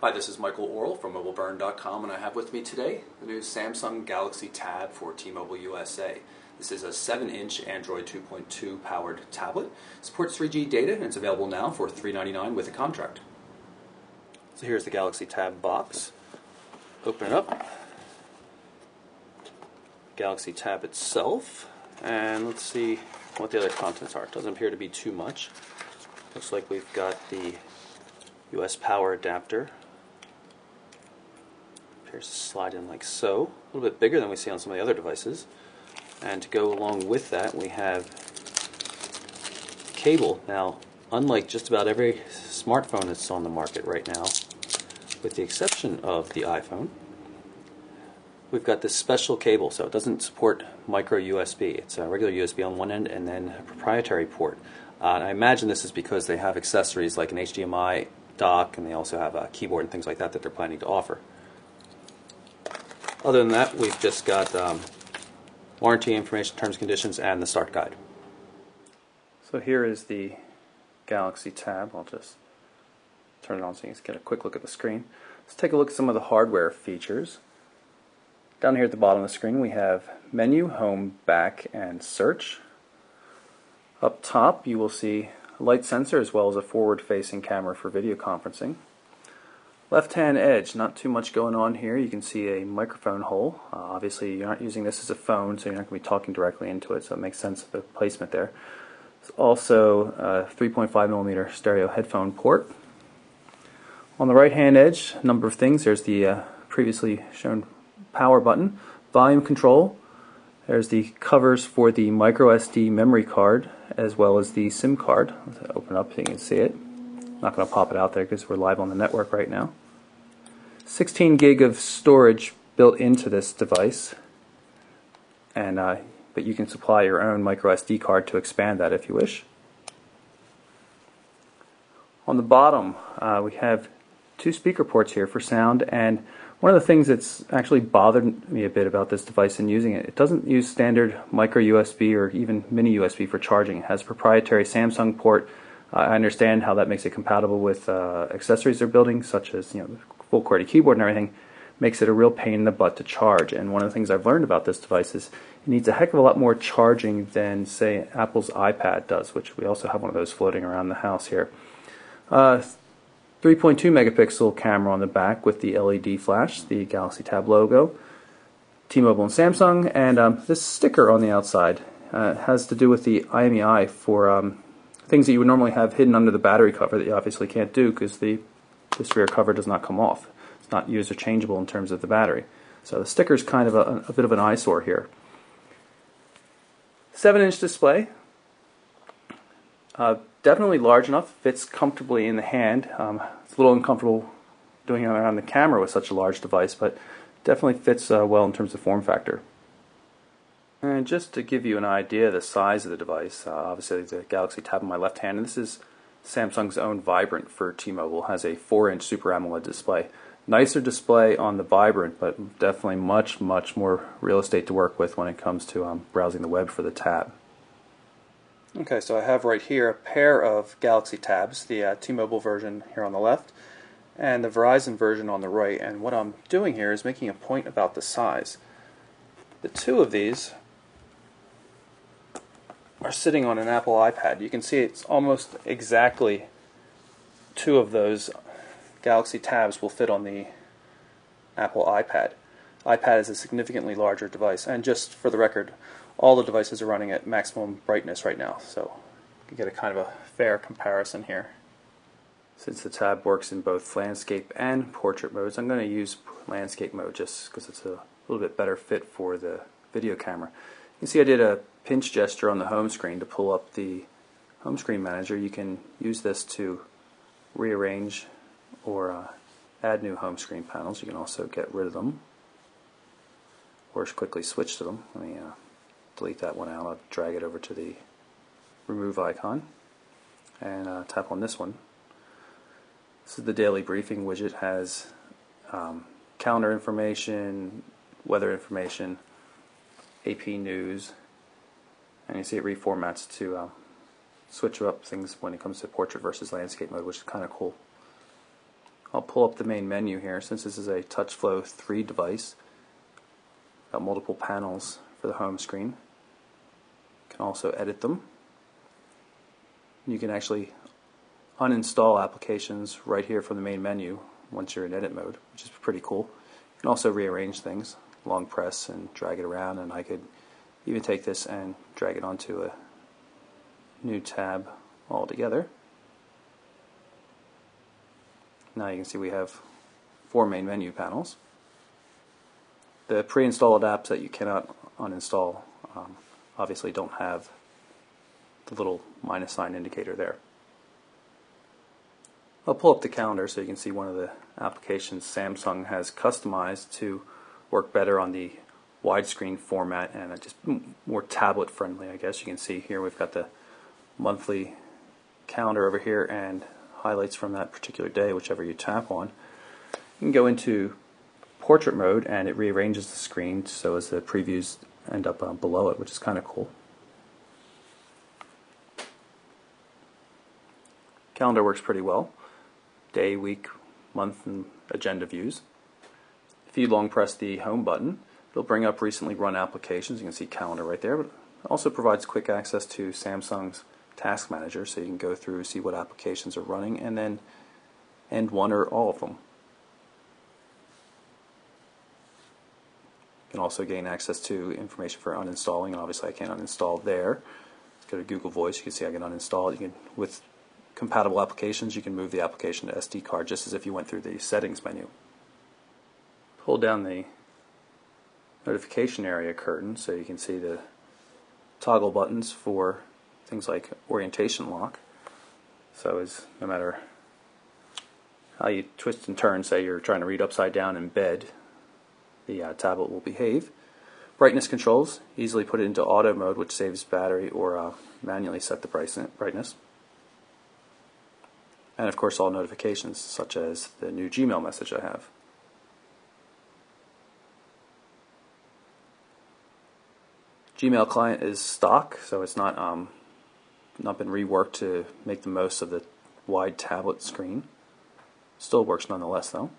Hi, this is Michael Orrell from MobileBurn.com, and I have with me today the new Samsung Galaxy Tab for T-Mobile USA. This is a 7-inch Android 2.2 powered tablet. It supports 3G data, and it's available now for $399 with a contract. So here's the Galaxy Tab box. Open it up. Galaxy Tab itself, and let's see what the other contents are. It doesn't appear to be too much. Looks like we've got the US power adapter. Appears to slide in like so. A little bit bigger than we see on some of the other devices. And to go along with that, we have cable. Now, unlike just about every smartphone that's on the market right now, with the exception of the iPhone, we've got this special cable, so it doesn't support micro USB. It's a regular USB on one end and then a proprietary port. And I imagine this is because they have accessories like an HDMI dock, and they also have a keyboard and things like that that they're planning to offer. Other than that, we've just got warranty information, terms and conditions, and the start guide. So here is the Galaxy Tab. I'll just turn it on so you can get a quick look at the screen. Let's take a look at some of the hardware features. Down here at the bottom of the screen we have menu, home, back, and search. Up top you will see a light sensor as well as a forward-facing camera for video conferencing. Left-hand edge, not too much going on here. You can see a microphone hole. Obviously you're not using this as a phone, so you're not going to be talking directly into it, so it makes sense of the placement there. There's also a 3.5mm stereo headphone port. On the right-hand edge, a number of things. There's the previously shown power button, volume control. There's the covers for the micro SD memory card as well as the SIM card. Let's open it up so you can see it. I'm not going to pop it out there because we're live on the network right now. 16 gig of storage built into this device, and but you can supply your own micro SD card to expand that if you wish. On the bottom we have two speaker ports here for sound, and one of the things that's actually bothered me a bit about this device and using it, it doesn't use standard micro USB or even mini USB for charging. It has a proprietary Samsung port. I understand how that makes it compatible with accessories they're building, such as the full QWERTY keyboard and everything. Makes it a real pain in the butt to charge. And one of the things I've learned about this device is it needs a heck of a lot more charging than, say, Apple's iPad does, which we also have one of those floating around the house here. 3.2 megapixel camera on the back with the LED flash, the Galaxy Tab logo, T-Mobile and Samsung, and this sticker on the outside has to do with the IMEI for things that you would normally have hidden under the battery cover that you obviously can't do because this rear cover does not come off. It's not user changeable in terms of the battery. So the sticker is kind of a bit of an eyesore here. 7-inch display. Definitely large enough, fits comfortably in the hand. It's a little uncomfortable doing it around the camera with such a large device, but definitely fits well in terms of form factor. And just to give you an idea of the size of the device, obviously the Galaxy Tab in my left hand, and this is Samsung's own Vibrant for T-Mobile, has a 4-inch Super AMOLED display. Nicer display on the Vibrant, but definitely much more real estate to work with when it comes to browsing the web for the Tab. Okay, so I have right here a pair of Galaxy Tabs, the T-Mobile version here on the left and the Verizon version on the right, and what I'm doing here is making a point about the size. The two of these are sitting on an Apple iPad. You can see it's almost exactly two of those Galaxy Tabs will fit on the Apple iPad. iPad is a significantly larger device, and just for the record, all the devices are running at maximum brightness right now, so you get a kind of a fair comparison here. Since the Tab works in both landscape and portrait modes, I'm going to use landscape mode just because it's a little bit better fit for the video camera. You can see I did a pinch gesture on the home screen to pull up the home screen manager. You can use this to rearrange or add new home screen panels. You can also get rid of them or quickly switch to them. Let me delete that one out. I'll drag it over to the remove icon and tap on this one. This is the daily briefing widget. Has calendar information, weather information, AP news, and you see it reformats to switch up things when it comes to portrait versus landscape mode, which is kind of cool. I'll pull up the main menu here. Since this is a TouchFlow 3 device, got multiple panels for the home screen. You can also edit them. You can actually uninstall applications right here from the main menu once you're in edit mode, which is pretty cool. You can also rearrange things, long press and drag it around, and I could even take this and drag it onto a new tab altogether. Now you can see we have 4 main menu panels. The pre-installed apps that you cannot uninstall obviously don't have the little minus sign indicator there. I'll pull up the calendar so you can see one of the applications Samsung has customized to work better on the widescreen format and just more tablet friendly, I guess. You can see here we've got the monthly calendar over here and highlights from that particular day, whichever you tap on. You can go into portrait mode and it rearranges the screen so as the previews end up below it, which is kind of cool. Calendar works pretty well. Day, week, month, and agenda views. If you long press the home button, it'll bring up recently run applications. You can see calendar right there, but it also provides quick access to Samsung's Task Manager, so you can go through, see what applications are running, and then end one or all of them. You can also gain access to information for uninstalling, and obviously I can't uninstall there. Let's go to Google Voice. You can see I can uninstall it. You can, with compatible applications, you can move the application to SD card just as if you went through the settings menu. Pull down the notification area curtain so you can see the toggle buttons for things like orientation lock. So as no matter how you twist and turn, say you're trying to read upside down in bed, the tablet will behave. Brightness controls, easily put it into auto mode, which saves battery, or manually set the brightness. And of course all notifications, such as the new Gmail message I have. Gmail client is stock, so it's not been reworked to make the most of the wide tablet screen. Still works nonetheless though.